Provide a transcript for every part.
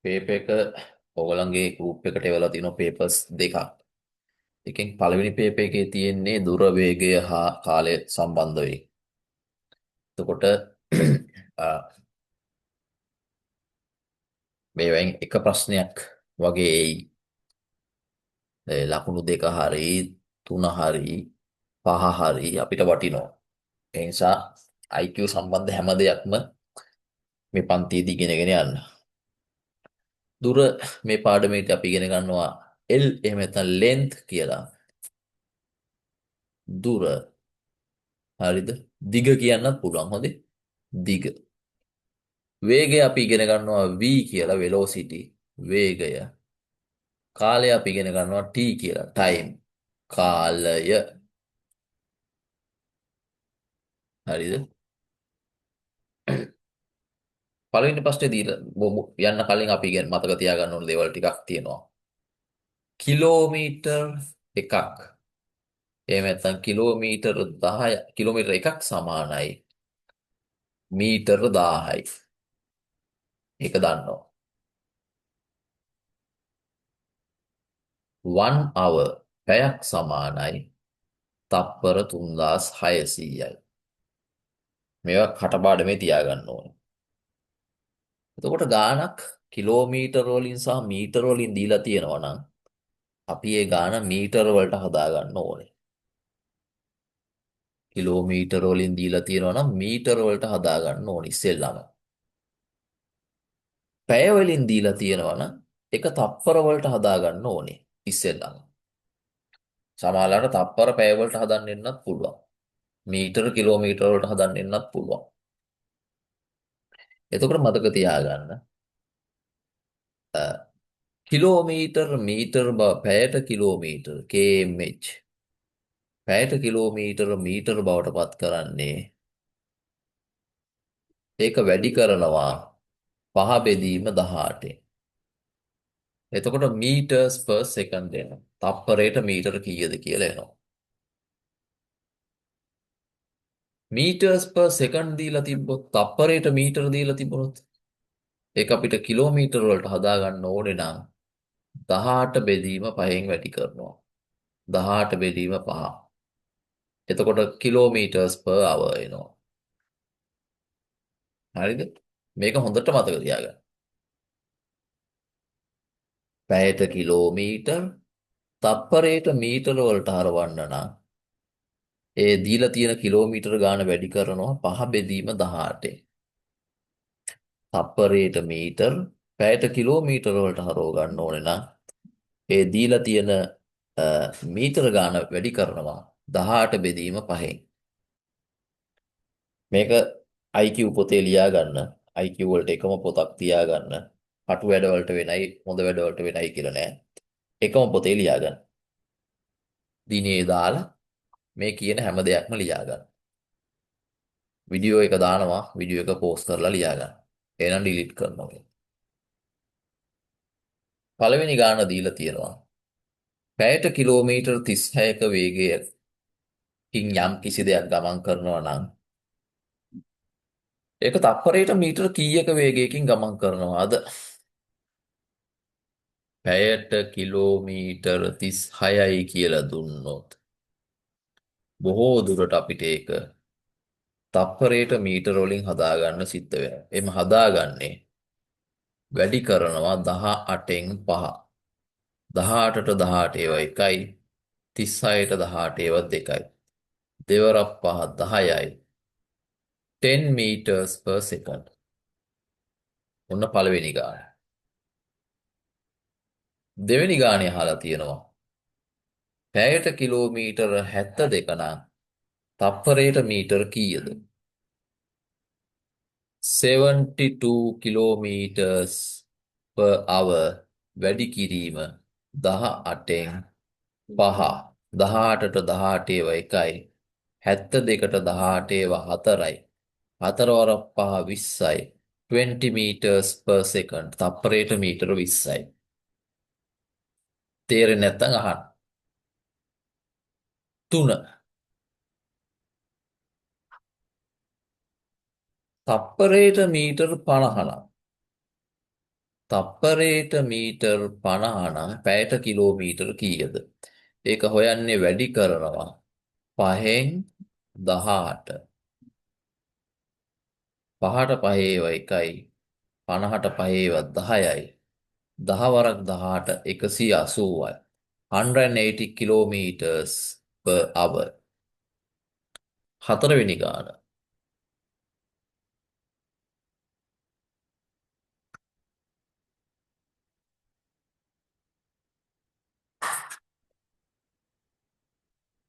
Paper එක ඔයගලන්ගේ group එකට එවලා තියෙනවා පේපර්ස් දෙකක්. එකෙන් පළවෙනි පේපර් එකේ තියෙන්නේ දුර වේගය හා කාලය සම්බන්ධ වෙයි. එතකොට මේවෙන් එක ප්‍රශ්නයක් වගේ එයි. ලකුණු දෙක හරි තුන හරි පහ හරි අපිට වටිනවා. ඒ නිසා IQ සම්බන්ධ හැම දෙයක්ම මේ පන්තියේදී ඉගෙනගෙන යන්න. දුර මේ පාඩමේදී අපි ඉගෙන ගන්නවා L එහෙම නැත්නම් length කියලා. දුර හරිද? දිග කියන්නත් පුළුවන්. හොඳේ. දිග. වේගය අපි ඉගෙන ගන්නවා v කියලා velocity වේගය. කාලය අපි ඉගෙන ගන්නවා t කියලා time කාලය. හරිද? පළවෙනි ප්‍රශ්නේ දීලා යන්න කලින් අපි ඉගෙන මතක තියාගන්න ඕන දේවල් ටිකක් තියෙනවා. කිලෝමීටර් එකක් එහෙම නැත්නම් කිලෝමීටර 10 කිලෝමීටර එකක් සමානයි මීටර 1000යි. ඒක දන්නවා. 1 hour පැයක් සමානයි තප්පර 3600යි. මේවා කටපාඩමේ තියාගන්න ඕනේ. එතකොට ගාණක් කිලෝමීටර වලින් සහ මීටර වලින් දීලා තියෙනවා නම් අපි ඒ ගාණ මීටර වලට හදාගන්න ඕනේ. කිලෝමීටර වලින් දීලා තියෙනවා නම් මීටර වලට හදාගන්න ඕනේ ඉස්සෙල්ලාම. පැය වලින් දීලා තියෙනවා නම් ඒක තප්පර වලට හදාගන්න ඕනේ ඉස්සෙල්ලාම. සමහරවිට තප්පර පැය වලට හදන්න එන්නත් පුළුවන්. මීටර කිලෝමීටර වලට හදන්න එන්නත් පුළුවන්. එතකොට මතක තියාගන්න කිලෝමීටර් මීටර් පැයට කිලෝමීටර් kmh පැයට කිලෝමීටර මීටර බවට පත් කරන්නේ ඒක වැඩි කරනවා 5 බෙදීම 18. එතකොට මීටර්ස් පර් සෙකන්ඩ් එනවා. තප්පරයට මීටර කීයද කියලා එනවා. මීටර්ස් පර් සෙකන්ඩ් දීලා තිබ්බොත් තප්පරයට මීටර දීලා තිබුණොත් ඒක අපිට කිලෝමීටර වලට හදාගන්න ඕනේ නම් 18 බෙදීම 5න් වැඩි කරනවා. 18 බෙදීම 5. එතකොට කිලෝමීටර්ස් පර් අවර් එනවා. හරිද? මේක හොඳට මතක තියාගන්න. පැයට කිලෝමීටර් තප්පරයට මීටර වලට හරවන්න නම් ඒ දීලා තියෙන කිලෝමීටර ගාන වැඩි කරනවා 5 බෙදීම 18. තප්පරයට මීටර පැයට කිලෝමීටර වලට හරව ගන්න ඕනේ නම් ඒ දීලා තියෙන මීටර ගාන වැඩි කරනවා 18 බෙදීම 5න්. මේක IQ පොතේ ලියා ගන්න. IQ වලට එකම පොතක් තියාගන්න. පටු වැඩවලට වෙනයි හොඳ වැඩවලට වෙනයි කියලා නෑ. එකම පොතේ ලියා ගන්න. දිනේ දාලා මේ කියන හැම දෙයක්ම ලියා ගන්න. වීඩියෝ එක දානවා වීඩියෝ එක පෝස්ට් කරලා ලියා ගන්න. එහෙනම් ඩිලීට් කරනවා. පළවෙනි ගාන දීලා තියෙනවා. පැයට කිලෝමීටර් 36ක වේගයකින් යම් කිසි දෙයක් ගමන් කරනවා නම් ඒක තප්පරයට මීටර කීයක වේගයකින් ගමන් කරනවාද? පැයට කිලෝමීටර් 36යි කියලා දුන්නොත් බොහෝ දුරට අපිට ඒක තප්පරයට මීටර වලින් හදාගන්න සිද්ධ වෙනවා. එimhe හදාගන්නේ වැඩි කරනවා 18න් 5. 18ට 18 ඒවා 1යි 36ට 18 ඒවා 2යි. දෙවරක් 5 10යි 10 meters per second. ඔන්න පළවෙනි ගාන. දෙවෙනි ගානේ අහලා තියෙනවා. පැයට කිලෝමීටර 72 නම් තප්පරයට මීටර කීයද? 72 kilometers per hour වැඩි කිරීම 18න් 5. 18ට 18 ඒවා 1යි 72ට 18 ඒවා 4යි 4 වරක් 5 20යි 20 meters per second තප්පරයට මීටර 20යි. තේරෙන්නේ නැත්නම් අහන්න. 3 තප්පරයට මීටර 50 නම් තප්පරයට මීටර් 50 නම් පැයට කිලෝමීටර් කීයද? ඒක හොයන්නේ වැඩි කරනවා. 5න් 18. 5ට 5 ඒවා 1යි. 50ට 5 ඒවා 10යි. 10 වරක් 18 180යි. 180 kilometers per hour. හතරවෙනි ගාන.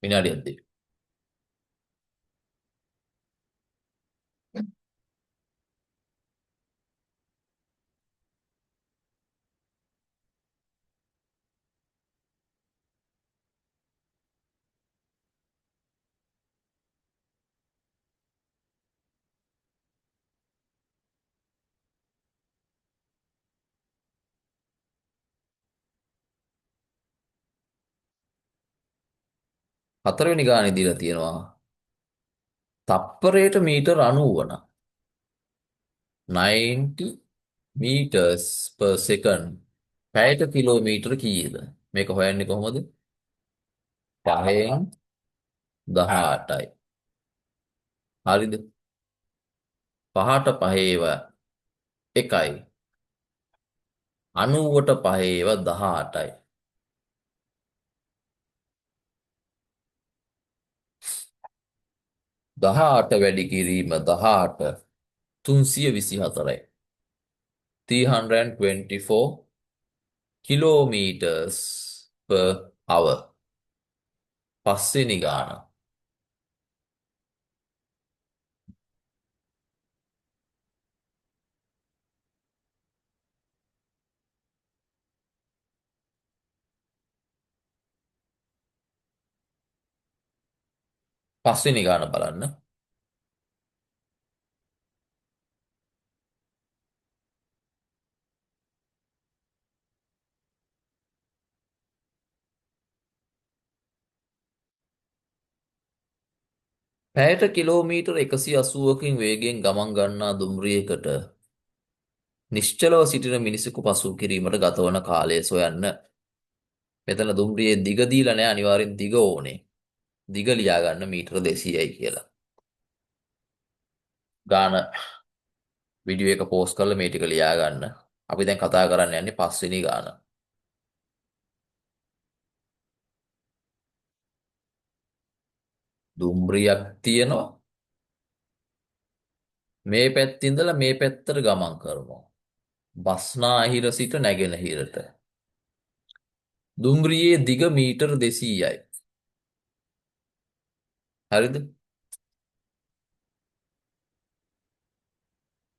විනාඩියක් දෙන්න. හතරවෙනි ගානේ දීලා තියෙනවා. තප්පරයට මීටර් 90 නම් 90 meters per second. පැයට කිලෝමීටර කීයද? මේක හොයන්නේ කොහොමද? 5න් 18යි. හරිද? 5ට 5 ඒවා 1යි. 90ට 5 ඒවා 18යි. 18 වැඩි කිරීම 18 324යි. 324 kilometers per hour. පස්වෙනි ගාන. පස්වෙනි ගාන බලන්න. පැයට කිලෝමීටර් 180කින් වේගයෙන් ගමන් ගන්නා දුම්රියකට නිශ්චලව සිටින මිනිසෙකු පසු කිරීමට ගතවන කාලය සොයන්න. මෙතන දුම්රියේ දිග දීලා නැහැ, අනිවාර්යෙන් දිග ඕනේ. දිග ලියා ගන්න මීටර 200යි කියලා. ගාන වීඩියෝ එක පෝස්ට් කරලා මේ ටික ලියා ගන්න. අපි දැන් කතා කරන්න යන්නේ පස්වෙනි ගාන. දුම්රියක් තියෙනවා. මේ පැත්තේ ඉඳලා මේ පැත්තට ගමන් කරනවා. බස්නාහිර සිට නැගෙනහිරට. දුම්රියේ දිග මීටර් 200යි. හරිද?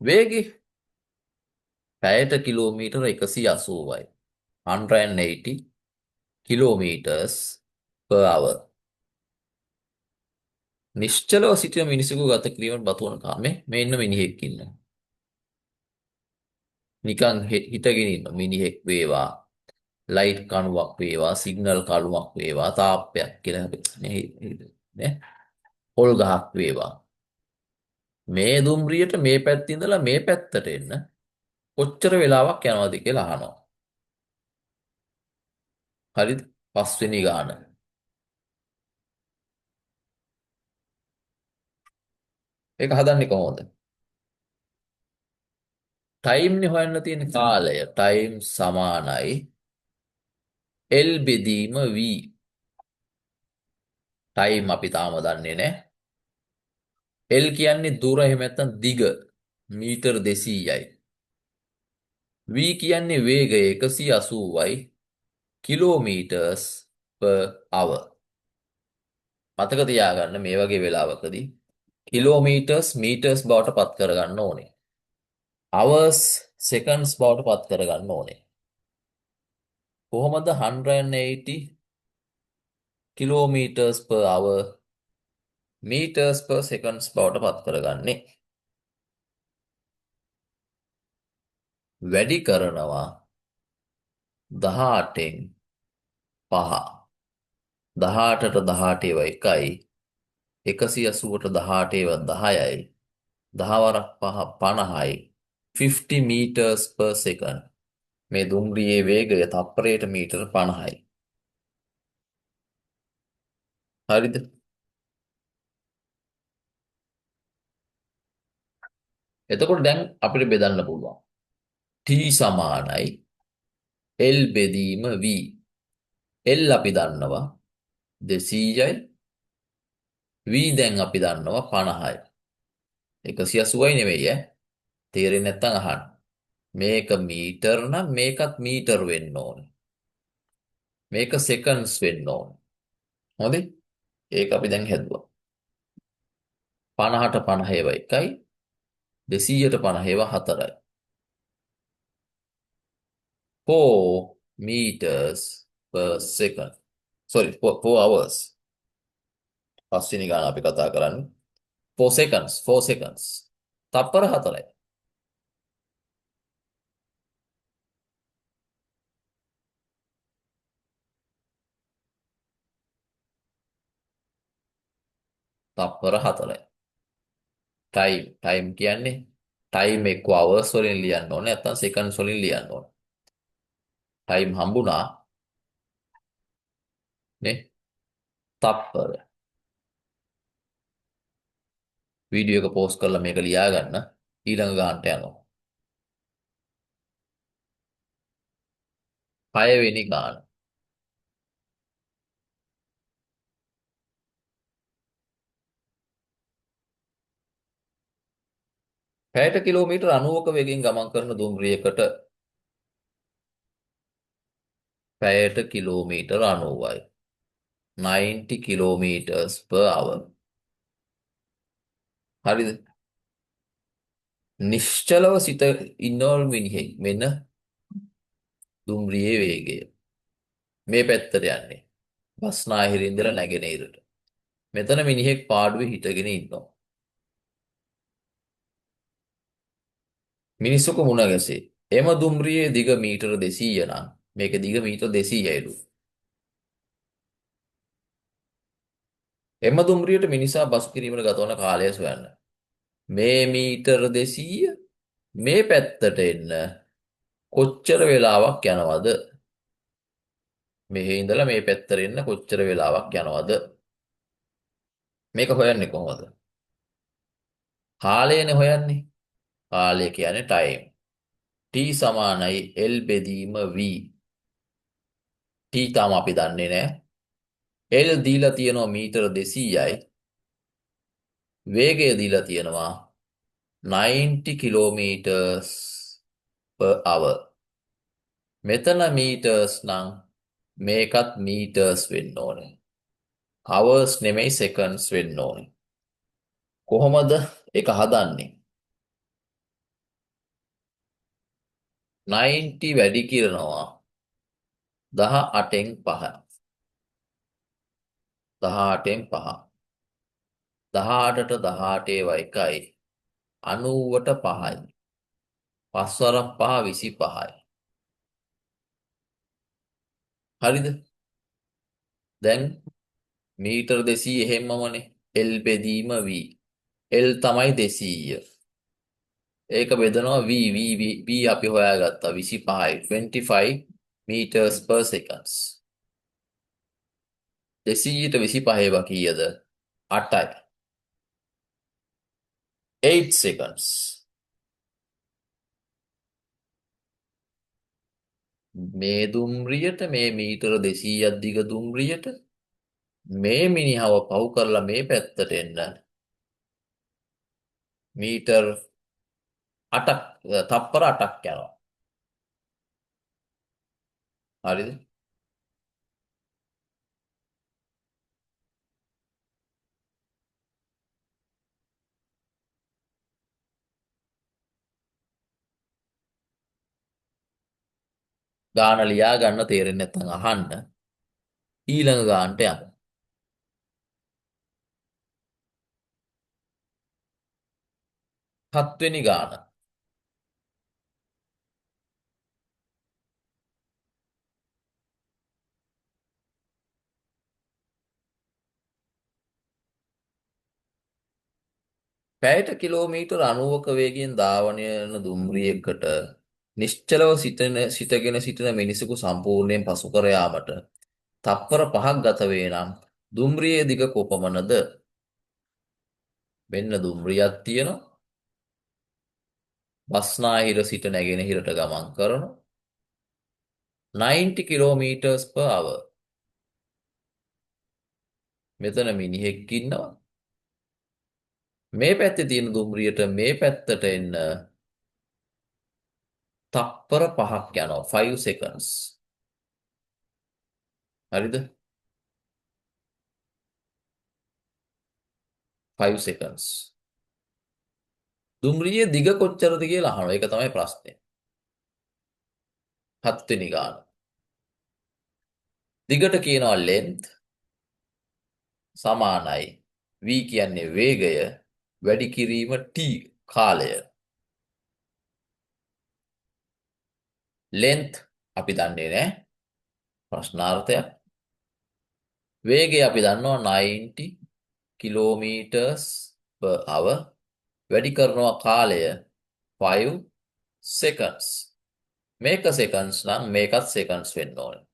වේගය පැයට කිලෝමීටර 180යි. 180 kilometers per hour. නිශ්චලව සිටින මිනිසෙකු ගත කිරීමට බතුවන කාමේ මේ ඉන්න මිනිහෙක් ඉන්නවා. නිකන් හිටගෙන ඉන්න මිනිහෙක් වේවා, ලයිට් කණුවක් වේවා, සිග්නල් කණුවක් වේවා, තාප්පයක් කියලා නේ, පොල් ගහක් වේවා. මේ දුම්රියට මේ පැත්තේ ඉඳලා මේ පැත්තට එන්න කොච්චර වෙලාවක් යනවද කියලා අහනවා. හරිද? පස්වෙනි ගාන. ඒක හදන්නේ කොහොමද? ටයිම් නේ හොයන්න තියෙන කාලය. ටයිම් සමානයි L බෙදීම V. ටයිම් අපි තාම දන්නේ නැහැ. L කියන්නේ දුර, එහෙම නැත්නම් දිග, මීටර් 200යි. V කියන්නේ වේගය 180යි කිලෝමීටර්ස් per hour. මතක තියාගන්න මේ වගේ වෙලාවකදී කිලෝමීටර්ස් මීටර්ස් බවට පත් කරගන්න ඕනේ. hours seconds බවට පත් කරගන්න ඕනේ. කොහොමද 180 kilometers per hour meters per seconds බවට පත් කරගන්නේ? වැඩි කරනවා 18න් 5. 18ට 18 ඒවා 1යි. 180ට 18 ඒවා 10යි. 10 වරක් 5 50යි. 50 meters per second. මේ දුම්රියේ වේගය තප්පරයට මීටර 50යි. හරිද? එතකොට දැන් අපිට බෙදන්න පුළුවන්. T සමානයි L බෙදීම V. L අපි දන්නවා 200යි. V දැන් අපි දන්නවා 50යි. 180යි නෙවෙයි ඈ. තේරෙන්නේ නැත්නම් අහන්න. මේක මීටර නම් මේකත් මීටර වෙන්න ඕනේ. මේක සෙකන්ඩ්ස් වෙන්න ඕනේ. හොඳේ? ඒක අපි දැන් හැදුවා. 50ට 50 ඒවා 1යි. 200ට 50 ඒවා 4යි. 4 meters per second. Sorry, 4 hours. පස්වෙනි ගාන අපි කතා කරන්නේ. 4 seconds, 4 seconds. තප්පර 4යි. තප්පර 4යි. ටයිම් කියන්නේ ටයිම් එක්ක hours වලින් ලියන්න ඕනේ නැත්නම් seconds වලින් ලියන්න ඕනේ. ටයිම් හම්බුණා නේ? තප්පර. වීඩියෝ එක පෝස්ට් කරලා මේක ලියා ගන්න. ඊළඟ ගානට යනවා. 6 වෙනි ගාන. පැයට කිලෝමීටර් 90ක වේගයෙන් ගමන් කරන දුම්රියකට පැයට කිලෝමීටර් 90යි. 90 kilometers per hour. හරිද? නිශ්චලව සිට ඉන්නවලු මිනිහෙක් මෙන්න දුම්රියේ වේගය. මේ පැත්තට යන්නේ. බස්නාහිර ඉඳලා නැගෙනහිරට. මෙතන මිනිහෙක් පාඩුවේ හිටගෙන ඉන්නවා. මිනිස්සුක මුණ ගැසේ. එම දුම්රියේ දිග මීටර 200 නම් මේක දිග මීටර 200යිලු. එම දුම්රියට මිනිසා බස් කිරීමට ගතවන කාලය සොයන්න. මේ මීටර 200 මේ පැත්තට එන්න කොච්චර වෙලාවක් යනවද? මෙහි ඉඳලා මේ පැත්තට එන්න කොච්චර වෙලාවක් යනවද? මේක හොයන්නේ කොහොමද? කාලයනේ හොයන්නේ. කාලය කියන්නේ ටයිම්. T සමානයි L බෙදීම V. T තාම අපි දන්නේ නැහැ. L දීලා තියෙනවා මීටර 200යි. වේගය දීලා තියෙනවා 90 kilometers per hour. මෙතන මීටර්ස් නම් මේකත් මීටර්ස් වෙන්න ඕනේ. hours නෙමෙයි seconds වෙන්න ඕනේ. කොහොමද ඒක හදන්නේ? 90 වැඩි කරනවා 18න් 5. 18න් 5. 18ට 18 ඒවා 1යි. 90ට 5යි. 5 වරක් 5 25යි. හරිද? දැන් මීටර 200 එහෙම්මමනේ. L බෙදීම V. L තමයි 200. ඒක බෙදනවා V අපි හොයාගත්තා 25යි. 25 meters per seconds. 200ට 25 ඒවා කීයද? 8යි. 8 seconds. මේ දුම්රියට මේ මීටර 200ක් දිග දුම්රියට මේ මිනිහව පහු කරලා මේ පැත්තට එන්න මීටර් 8ක් තප්පර 8ක් යනවා. හරිද? ගාන ලියා ගන්න තේරෙන්නේ නැත්නම් අහන්න. ඊළඟ ගානට යමු. 7 වෙනි ගාන. පැයට කිලෝමීටර් 90ක වේගයෙන් ධාවනය වන දුම්රියකට නිශ්චලව සිටගෙන සිටින මිනිසෙකු සම්පූර්ණයෙන් පසු කර යාමට තප්පර 5ක් ගත වේ නම් දුම්රියේ දිග කොපමණද? මෙන්න දුම්රියක් තියෙනවා. බස්නාහිර සිට නැගෙනහිරට ගමන් කරන 90 කිලෝමීටර්ස් per hour. මෙතන මිනිහෙක් ඉන්නවා. මේ පැත්තේ තියෙන දුම්රියට මේ පැත්තට එන්න තප්පර 5ක් යනවා. 5 seconds. හරිද? 5 seconds. දුම්රියේ දිග කොච්චරද කියලා අහනවා. ඒක තමයි ප්‍රශ්නේ. 7 වෙනි ගාන. දිගට කියනවා length සමානයි v කියන්නේ වේගය වැඩි කිරීම t කාලය. length අපි දන්නේ නැහැ. ප්‍රශ්නාර්ථයක්. වේගය අපි දන්නවා 90 කිලෝමීටර්ස් per hour. වැඩි කරනවා කාලය 5 seconds. මේක seconds නම් මේකත් seconds වෙන්න ඕනේ.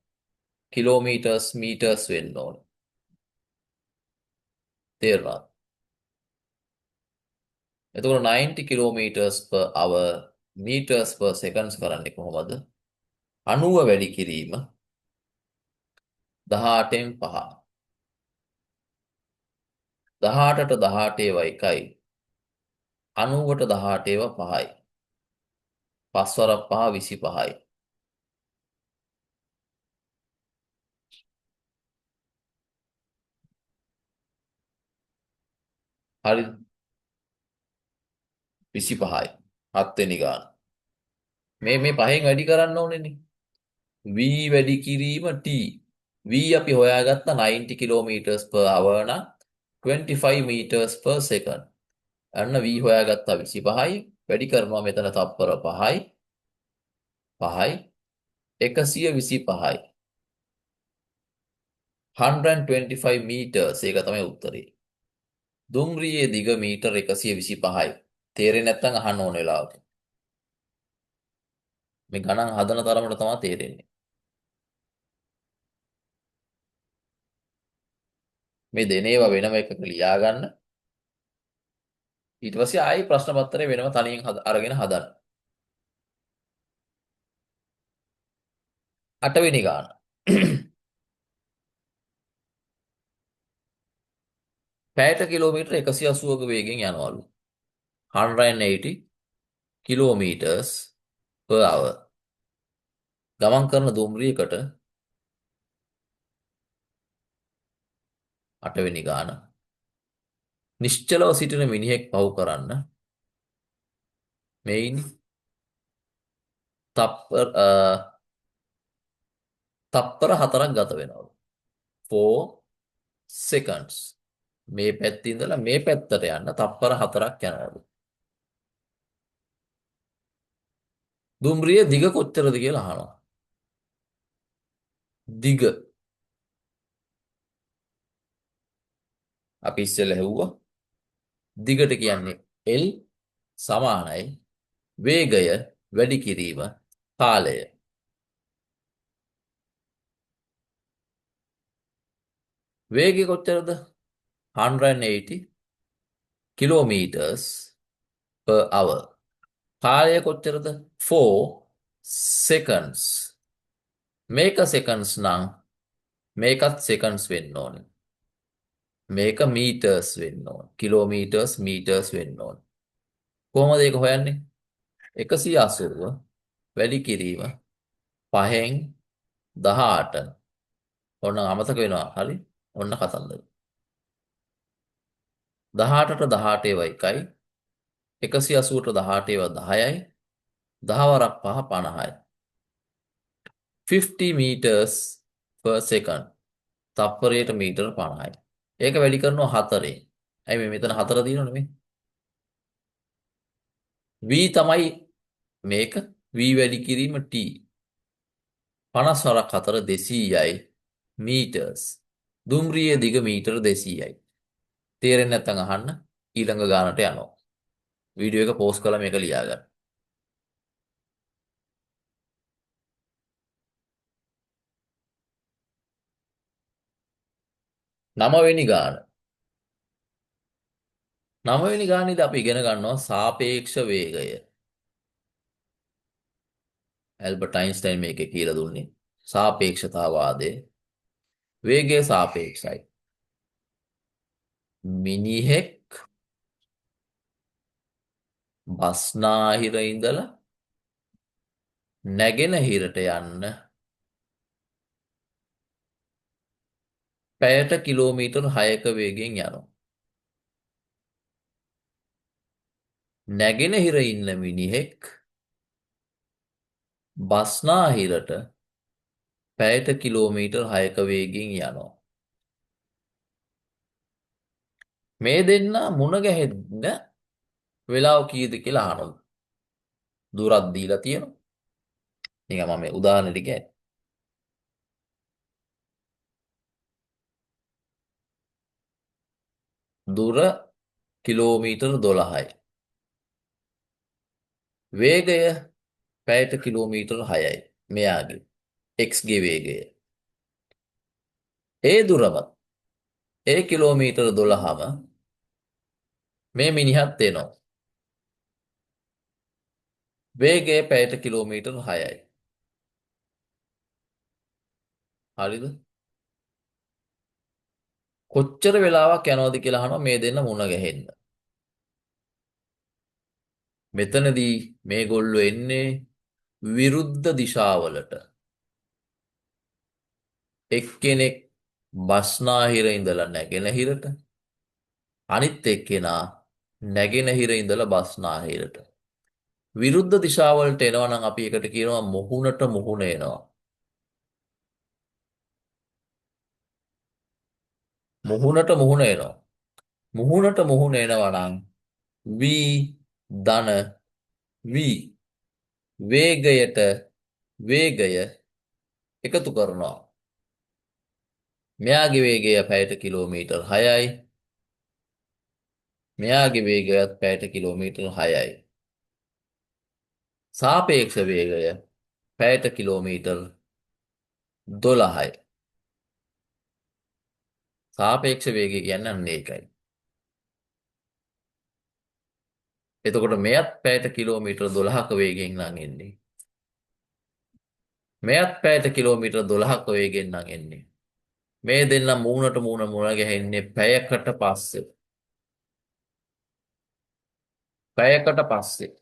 කිලෝමීටර්ස් මීටර්ස් වෙන්න ඕනේ. තේරුණාද? එතකොට 90 kilometres per hour meters per seconds කරන්නේ කොහොමද? 90 වැඩි කිරීම 18න් 5. 18ට 18 ඒවා 1යි. 90ට 18 ඒවා 5යි. 5 වරක් 5 25යි. හරිද? 25යි. 7 වෙනි ගාන. මේ පහෙන් වැඩි කරන්න ඕනේනේ. v වැඩි කිරීම t. v අපි හොයාගත්ත 90 කිලෝමීටර්ස් per hour නම් 25 meters per second. අන්න v හොයාගත්තා 25යි. වැඩි කරනවා මෙතන තප්පර 5යි. 5යි 125යි. 125 meters ඒක තමයි උත්තරේ. දුම්රියේ දිග මීටර 125යි. තේරෙන්නේ නැත්නම් අහන්න ඕන වෙලාවක. මේ ගණන් හදන තරමට තමයි තේරෙන්නේ. මේ දෙන ඒවා වෙනම එකක ලියා ගන්න. ඊට පස්සේ ආයි ප්‍රශ්න පත්‍රය වෙනම තනියෙන් අරගෙන හදන්න. 8 වෙනි ගාන. පැයට කිලෝමීටර 180ක වේගෙන් යනවලු. 180 kilometers per hour. ගමන් කරන දුම්රියකට 8 වෙනි ගාන. නිශ්චලව සිටින මිනිහෙක් පව් කරන්න මෙයින් තප්පර 4ක් ගත වෙනවලු. 4 seconds. මේ පැත්තේ ඉඳලා මේ පැත්තට යන්න තප්පර 4ක් යනවලු. දුම්රිය දිග කොච්චරද කියලා අහනවා. දිග අපි ඉස්සෙල්ලා හෙව්වා. දිගට කියන්නේ L සමානයි වේගය වැඩි කිරීම කාලය. වේගය කොච්චරද? 180 kilometers per hour. කාලය කොච්චරද? 4 seconds. මේක seconds නම් මේකත් seconds වෙන්න ඕනේ. මේක meters වෙන්න ඕනේ. kilometers meters වෙන්න ඕනේ. කොහොමද ඒක හොයන්නේ? 180 වැඩි කිරීම 5න් 18. ඔන්න අමතක වෙනවා. හරි? ඔන්න කතන්දර. 18ට 18 ඒවා 1යි. 180ට 18 ඒවා 10යි. 10 වරක් 5 50යි. 50 meters per second. තප්පරයට මීටර 50යි. ඒක වැඩි කරනවා 4ෙන්. ඇයි මේ මෙතන 4 තියෙනවනේ මේ? v තමයි මේක. v වැඩි කිරීම t. 50 වරක් 4 200යි meters. දුම්රියේ දිග මීටර 200යි. තේරෙන්නේ නැත්නම් අහන්න ඊළඟ ගානට යනවා. වීඩියෝ එක පෝස්ට් කරලා මේක ලියා ගන්න. 9 වෙනි ගාන. 9 වෙනි ගානේදී අපි ඉගෙන ගන්නවා සාපේක්ෂ වේගය. ඇල්බර්ට් අයින්ස්ටයින් මේකේ කියලා දුන්නේ. සාපේක්ෂතාවාදය. වේගය සාපේක්ෂයි. මිනිහෙක් බස්නාහිර ඉඳලා නැගෙනහිරට යන්න පැයට කිලෝමීටර් 6ක වේගෙන් යනවා. නැගෙනහිර ඉන්න මිනිහෙක් බස්නාහිරට පැයට කිලෝමීටර් 6ක වේගෙන් යනවා. මේ දෙන්න මුණ ගැහෙන්න වෙලාව කීයද කියලා අහනවා. දුරක් දීලා තියෙනවා. නිකන් මම උදාහරණෙට කියන්නේ. දුර කිලෝමීටර් 12යි. වේගය පැයට කිලෝමීටර් 6යි. මෙයාගේ x ගේ වේගය. ඒ දුරම ඒ කිලෝමීටර් 12ම මේ මිනිහත් එනවා. වේගය පැයට කිලෝමීටර් 6යි. හරිද? කොච්චර වෙලාවක් යනවද කියලා අහනවා මේ දෙන්න මුණ ගැහෙන්න. මෙතනදී මේගොල්ලෝ එන්නේ විරුද්ධ දිශාවලට. එක්කෙනෙක් බස්නාහිර ඉඳලා නැගෙනහිරට, අනිත් එක්කෙනා නැගෙනහිර ඉඳලා බස්නාහිරට. විරුද්ධ දිශාවලට එනවා නම් අපි එකට කියනවා මුහුණට මුහුණ එනවා. මුහුණට මුහුණ එනවා. මුහුණට මුහුණ එනවා නම් v ධන v වේගයට වේගය එකතු කරනවා. මෙයාගේ වේගය පැයට කිලෝමීටර් 6යි. මෙයාගේ වේගයත් පැයට කිලෝමීටර් 6යි. සාපේක්ෂ වේගය පැයට කිලෝමීටර් 12යි. සාපේක්ෂ වේගය කියන්නේ අන්න ඒකයි. එතකොට මෙයත් පැයට කිලෝමීටර් 12ක වේගෙන් නම් එන්නේ. මෙයත් පැයට කිලෝමීටර් 12ක වේගෙන් නම් එන්නේ. මේ දෙන්න මූණට මූණ මුණ ගැහෙන්නේ පැයකට පස්සේ. පැයකට පස්සේ.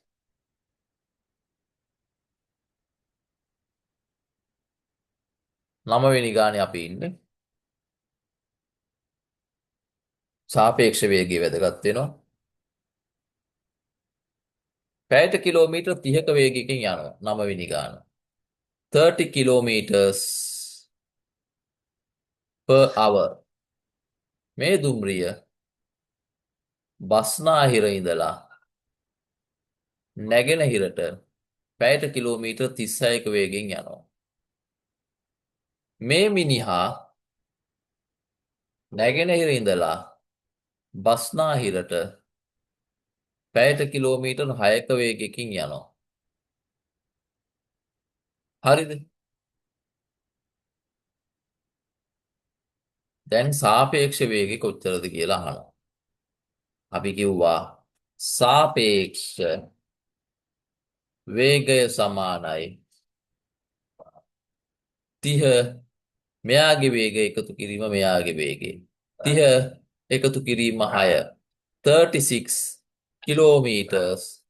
9 වෙනි ගානේ අපි ඉන්නේ. සාපේක්ෂ වේගය වැදගත් වෙනවා. පැයට කිලෝමීටර් 30ක වේගයකින් යනවා 9 වෙනි ගාන. 30 kilometers per hour. මේ දුම්රිය බස්නාහිර ඉඳලා නැගෙනහිරට පැයට කිලෝමීටර් 36ක වේගෙන් යනවා. මේ මිනිහා නැගෙනහිර ඉඳලා බස්නාහිරට පැයට කිලෝමීටර් 6ක වේගයකින් යනවා. හරිද? දැන් සාපේක්ෂ වේගය කොච්චරද කියලා අහනවා. අපි කිව්වා සාපේක්ෂ වේගය සමානයි 30 මෙයාගේ වේගය එකතු කිරීම මෙයාගේ වේගය. 30 එකතු කිරීම 6. 36 kilometers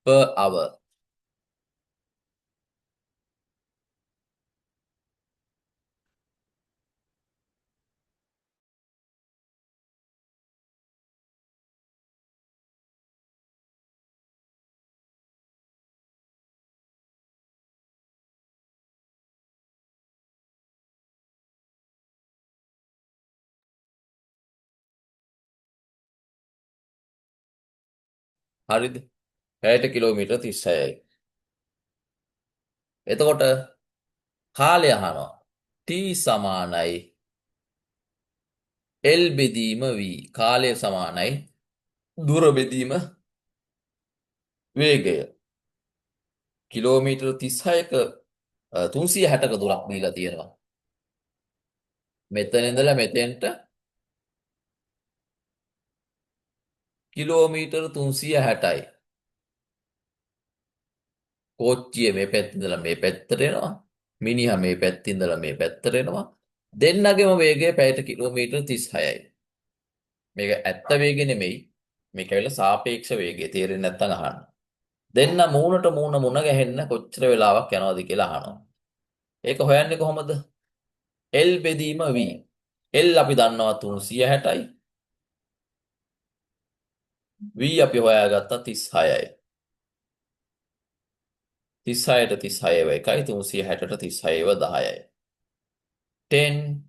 per hour. හරිද? පැයට කිලෝමීටර් 36යි. එතකොට කාලය අහනවා. T සමානයි L බෙදීම V. කාලය සමානයි දුර බෙදීම වේගය. කිලෝමීටර් 36ක 360ක දුරක් දීලා තියෙනවා. මෙතන ඉඳලා මෙතෙන්ට කිලෝමීටර් 360යි. කෝච්චිය මේ පැත්තේ ඉඳලා මේ පැත්තට එනවා. මිනිහා මේ පැත්තේ ඉඳලා මේ පැත්තට එනවා. දෙන්නගේම වේගය පැයට කිලෝමීටර් 36යි. මේක ඇත්ත වේගෙ නෙමෙයි. මේක ඇවිල්ලා සාපේක්ෂ වේගය. තේරෙන්නේ නැත්නම් අහන්න. දෙන්න මූණට මූණ මුණ ගැහෙන්න කොච්චර වෙලාවක් යනවද කියලා අහනවා. ඒක හොයන්නේ කොහොමද? L බෙදීම V. L අපි දන්නවා 360යි. V අපි හොයාගත්තා 36යි. 36ට 36ව එකයි 360ට 36ව 10යි. 10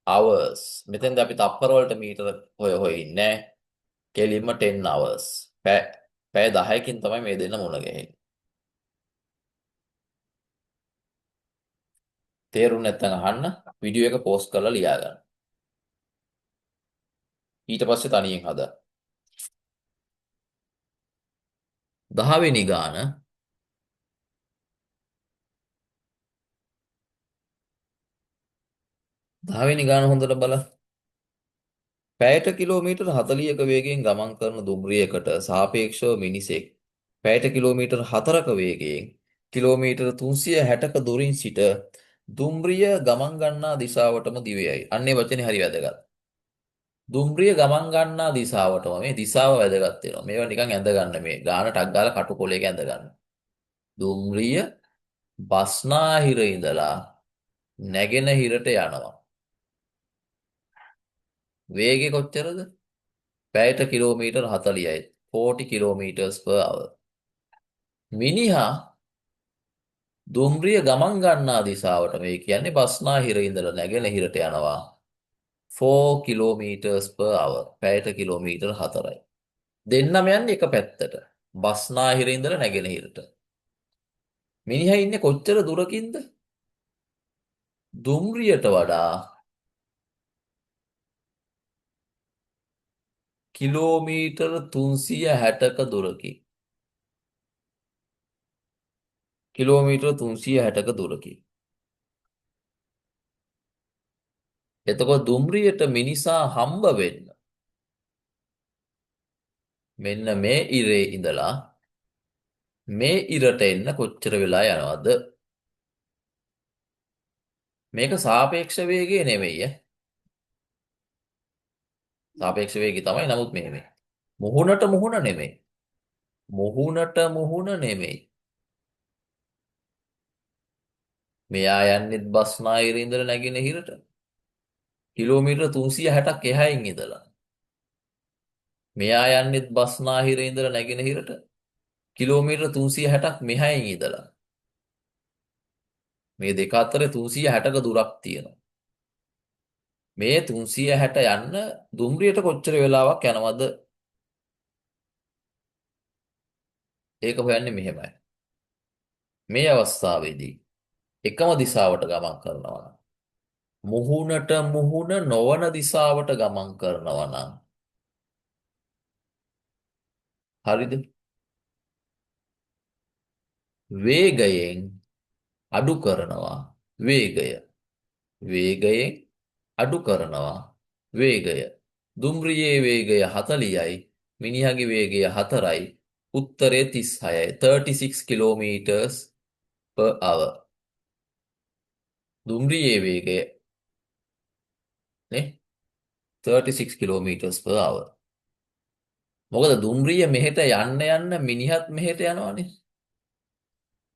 hours. මෙතෙන්ද අපි තප්පර වලට මීටර හොය ඉන්නේ. කෙලින්ම 10 hours. පැය 10කින් තමයි මේ දෙන්න මුණ ගැහෙන්නේ. තේරුම් නැත්නම් අහන්න වීඩියෝ එක පෝස්ට් කරලා ලියා ගන්න. ඊට පස්සේ තනියෙන් හදා. 10 වෙනි ගාන 10 වෙනි ගාන හොඳට බලන්න. පැයට කිලෝමීටර් 40ක වේගයෙන් ගමන් කරන දුම්රියකට සාපේක්ෂව මිනිසෙක් පැයට කිලෝමීටර් 4ක වේගයෙන් කිලෝමීටර් 360ක දුරින් සිට දුම්රිය ගමන් ගන්නා දිශාවටම දිවයයි. අන්නේ වචනේ හරි වැදගත්. දුම්රිය ගමන් ගන්නා දිශාවටම මේ දිශාව වැදගත් වෙනවා. මේවා නිකන් ඇඳ ගන්න මේ ගාන ටක් ගාලා කටුකොලයක ඇඳ ගන්න. දුම්රිය බස්නාහිර ඉඳලා නැගෙනහිරට යනවා. වේගය කොච්චරද? පැයට කිලෝමීටර් 40යි. 40 kilometers per hour. මිනිහා දුම්රිය ගමන් ගන්නා දිශාවට මේ කියන්නේ බස්නාහිර ඉඳලා නැගෙනහිරට යනවා 4 kilometers per hour. පැයට කිලෝමීටර් 4යි. දෙන්නම යන්නේ එක පැත්තට. බස්නාහිර ඉඳලා නැගෙනහිරට. මිනිහා ඉන්නේ කොච්චර දුරකින්ද? දුම්රියට වඩා කිලෝමීටර් 360ක දුරකින්. කිලෝමීටර් 360ක දුරකින්. එතකොට දුම්රියට මිනිසා හම්බ වෙන්න මෙන්න මේ ඉරේ ඉඳලා මේ ඉරට එන්න කොච්චර වෙලා යනවද? මේක සාපේක්ෂ වේගය නෙමෙයි ඈ. සාපේක්ෂ වේගය තමයි. නමුත් මේ මුහුණට මුහුණ නෙමෙයි. මුහුණට මුහුණ නෙමෙයි. මෙයා යන්නේ බස්නාහිර ඉඳලා නැගෙනහිරට. කිලෝමීටර 360ක් එහායින් ඉඳලා. මෙයා යන්නේ බස්නාහිර ඉඳලා නැගෙනහිරට. කිලෝමීටර 360ක් මෙහායින් ඉඳලා. මේ දෙක අතර 360ක දුරක් තියෙනවා. මේ 360 යන්න දුම්රියට කොච්චර වෙලාවක් යනවද? ඒක හොයන්නේ මෙහෙමයි. මේ අවස්ථාවේදී එකම දිශාවට ගමන් කරනවා නම් මුහුණට මුහුණ නොවන දිශාවට ගමන් කරනවා නම් හරිද? වේගයෙන් අඩු කරනවා වේගය. වේගයෙන් අඩු කරනවා වේගය. දුම්රියේ වේගය 40යි. මිනිහගේ වේගය 4යි. උත්තරේ 36යි. 36 kilometers per hour. දුම්රියේ වේගය නේ 36 kilometers per hour. මොකද දුම්රිය මෙහෙට යන්න මිනිහත් මෙහෙට යනවානේ.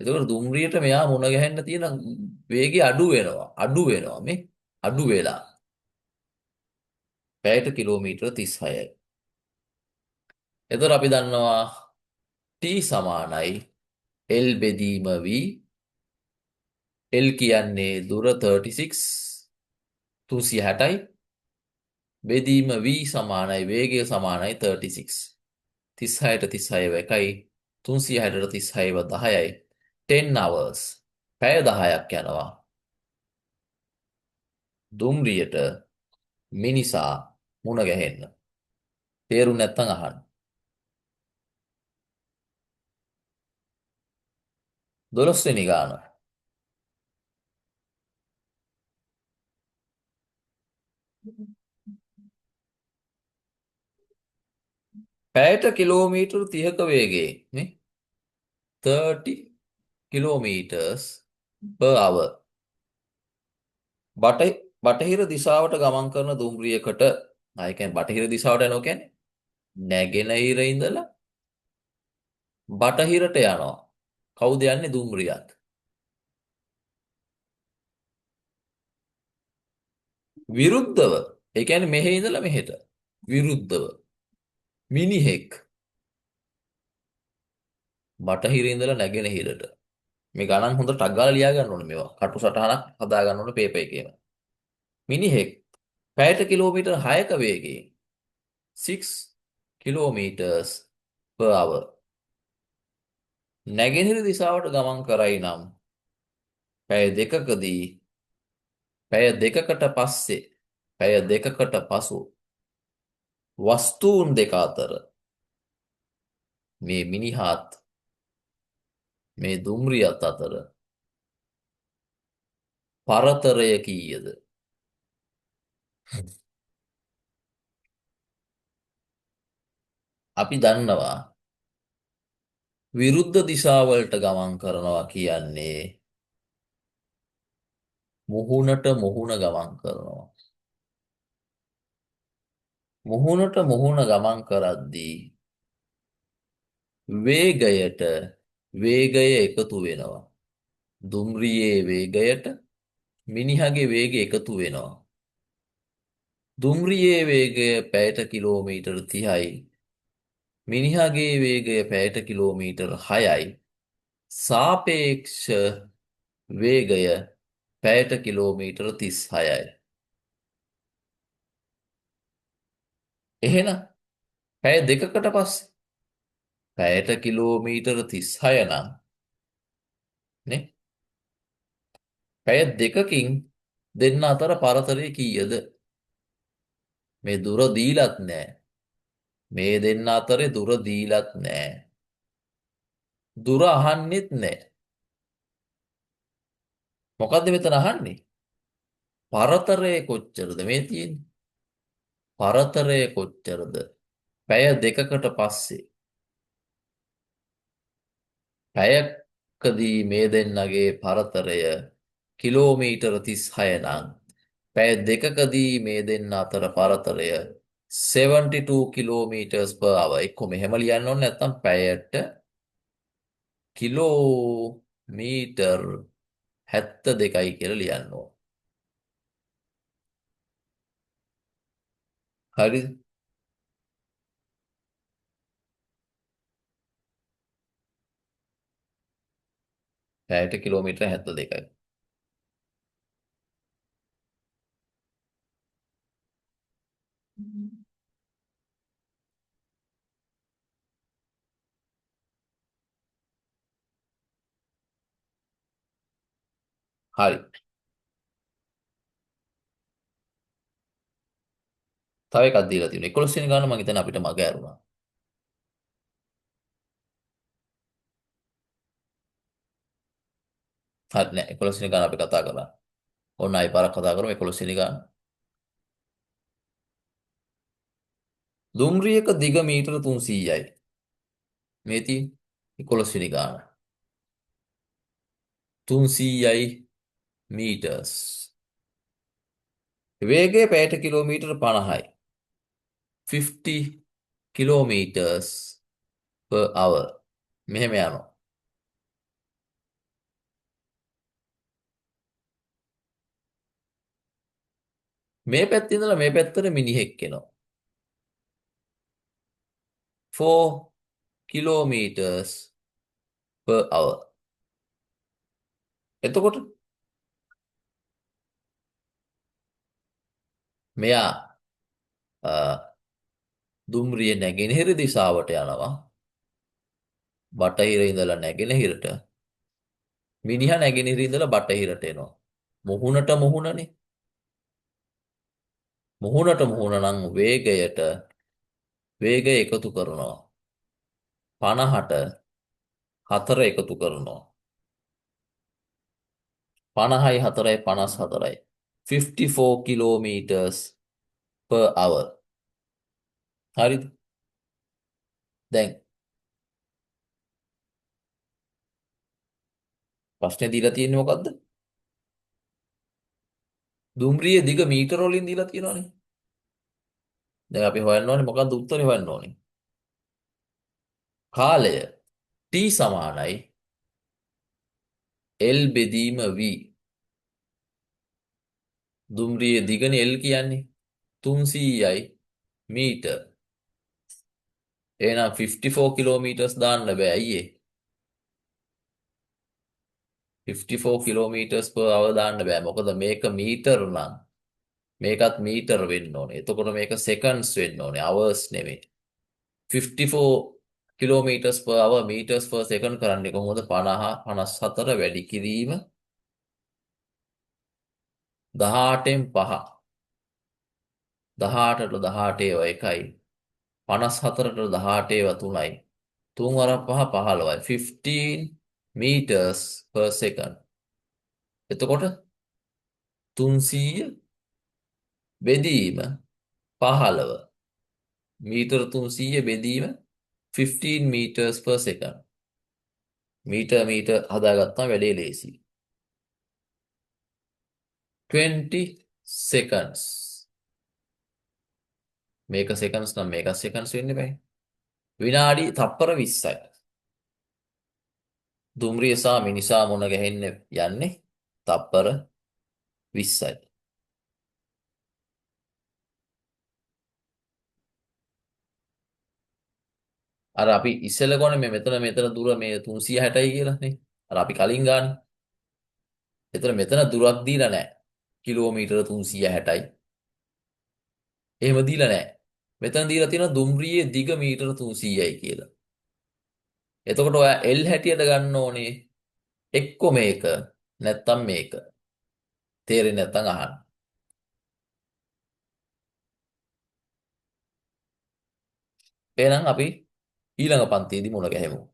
එතකොට දුම්රියට මෙයා මුණ ගැහෙන්න තියෙන වේගය අඩු වෙනවා. අඩු වෙනවා මේ. අඩු වෙලා. පැයට කිලෝමීටර 36යි. එතකොට අපි දන්නවා T සමානයි L බෙදීම V. L කියන්නේ දුර 36 360යි. බෙදීම V සමානයි වේගය සමානයි 36. 36ට 36ව එකයි 360ට 36ව 10යි. 10 hours. පැය 10ක් යනවා. දුම්රියට මිනිසා මුණ ගැහෙන්න. තේරුම් නැත්නම් අහන්න. 12 වෙනි ගාන. පැයට කිලෝමීටර් 30ක වේගයෙන් නේ 30 kilometers per hour බට බටහිර දිශාවට ගමන් කරන දුම්රියකට ආයකෙන් බටහිර දිශාවට යනවා කියන්නේ නැගෙනහිර ඉඳලා බටහිරට යනවා. කවුද යන්නේ දුම්රියත්? විරුද්ධව. ඒ කියන්නේ මෙහෙ ඉඳලා මෙහෙට. විරුද්ධව. මිනිහෙක් බටහිර ඉඳලා නැගෙනහිරට. මේ ගණන් හොඳට ටක් ගාලා ලියා ගන්න ඕනේ මේවා. කටු සටහනක් හදා ගන්න ඕනේ පේපර් එකේම. මිනිහෙක් පැයට කිලෝමීටර් 6ක වේගයෙන් 6 kilometers per hour නැගෙනහිර දිශාවට ගමන් කරයි නම් පැය දෙකකදී පැය දෙකකට පස්සේ පැය දෙකකට පසු වස්තුූන් දෙක අතර මේ මිනිහාත් මේ දුම්රියත් අතර පරතරය කීයද? අපි දන්නවා විරුද්ධ දිශාවලට ගමන් කරනවා කියන්නේ මුහුණට මුහුණ ගමන් කරනවා. මුහුණට මුහුණ ගමන් කරද්දී වේගයට වේගය එකතු වෙනවා. දුම්රියේ වේගයට මිනිහගේ වේගය එකතු වෙනවා. දුම්රියේ වේගය පැයට කිලෝමීටර් 30යි. මිනිහගේ වේගය පැයට කිලෝමීටර් 6යි. සාපේක්ෂ වේගය පැයට කිලෝමීටර් 36යි. එහෙනම් පැය දෙකකට පස්සේ පැයට කිලෝමීටර් 36 නම් නේ පැය දෙකකින් දෙන්න අතර පරතරය කීයද? මේ දුර දීලත් නෑ. මේ දෙන්න අතරේ දුර දීලත් නෑ. දුර අහන්නෙත් නෑ. මොකද්ද මෙතන අහන්නේ? පරතරය කොච්චරද මේ තියෙන්නේ? පරතරය කොච්චරද? පැය දෙකකට පස්සේ පැයකදී මේ දෙන්නගේ පරතරය කිලෝමීටර 36 නම් පැය දෙකකදී මේ දෙන්න අතර පරතරය 72 kilometers per hour. එක්ක මෙහෙම ලියන්න ඕනේ නැත්නම් පැයට කිලෝමීටර් 72යි කියලා ලියන්න ඕන. හරිද? පැයට කිලෝමීටර් 72යි. හරි. තව එකක් දීලා තියෙනවා. 11 වෙනි ගාන මම හිතන්නේ අපිට මග ඇරුණා. හරි නෑ 11 වෙනි ගාන අපි කතා කරා. ඔන්න ආයි පාරක් කතා කරමු 11 වෙනි ගාන. දුම්රියක දිග මීටර 300යි. මේ තියෙන්නේ 11 වෙනි ගාන. 300යි meters. වේගය පැයට කිලෝමීටර 50යි. 50 kilometers per hour. මෙහෙම යනවා. මේ පැත්තේ ඉඳලා මේ පැත්තට මිනිහෙක් එනවා. 4 kilometers per hour. එතකොට මෙයා දුම්රිය නැගෙනහිර දිශාවට යනවා. බටහිර ඉඳලා නැගෙනහිරට. මිනිහා නැගෙනහිර ඉඳලා බටහිරට එනවා. මුහුණට මුහුණනේ. මුහුණට මුහුණ නම් වේගය එකතු කරනවා. 50ට 4 එකතු කරනවා. 50යි 4යි 54යි. 54 kilometers per hour. හරිද? දැන් ප්‍රශ්නේ දීලා තියෙන්නේ මොකද්ද? දුම්රියේ දිග මීටර වලින් දීලා තියෙනවානේ. දැන් අපි හොයන්න ඕනේ මොකක්ද උත්තරේ හොයන්න ඕනේ. කාලය T සමානයි L බෙදීම V. දුම්රියේ දිගනේ L කියන්නේ 300යි මීටර. එහෙනම් 54 කිලෝමීටර්ස් දාන්න බෑ අයියේ. 54 කිලෝමීටර්ස් per hour දාන්න බෑ. මොකද මේක මීටර නම් මේකත් මීටර වෙන්න ඕනේ. එතකොට මේක සෙකන්ඩ්ස් වෙන්න ඕනේ. hours නෙමෙයි. 54 kilometres per hour meters per second කරන්නේ කොහොමද? 50 54 වැඩි කිරීම 18න් 5. 18ට 18 ඒවා 1යි. 54ට 18 ඒවා 3යි. 3 වරක් 5 15යි. 15 meters per second. එතකොට 300 බෙදීම 15. මීටර 300 බෙදීම 15 meters per second. මීටර හදාගත්තාම වැඩේ ලේසි. 20 seconds. මේක seconds නම් මේක seconds වෙන්න බෑ. විනාඩි තප්පර 20යි. දුම්රිය සහ මිනිසා මුණ ගැහෙන්න යන්නේ තප්පර 20යි. අර අපි ඉස්සෙල්ල ගොනේ මේ මෙතන දුර මේ 360යි කියලා නේ. අර අපි කලින් ගානේ. එතන මෙතන දුරක් දීලා නැහැ. කිලෝමීටර 360යි. එහෙම දීලා නැහැ. මෙතන දීලා තියෙනවා දුම්රියේ දිග මීටර 300යි කියලා. එතකොට ඔයා L හැටියට ගන්න ඕනේ එක්ක මේක නැත්තම් මේක. තේරෙන්නේ නැත්තම් අහන්න. එහෙනම් අපි ඊළඟ පන්තියේදී මුණ ගැහෙමු.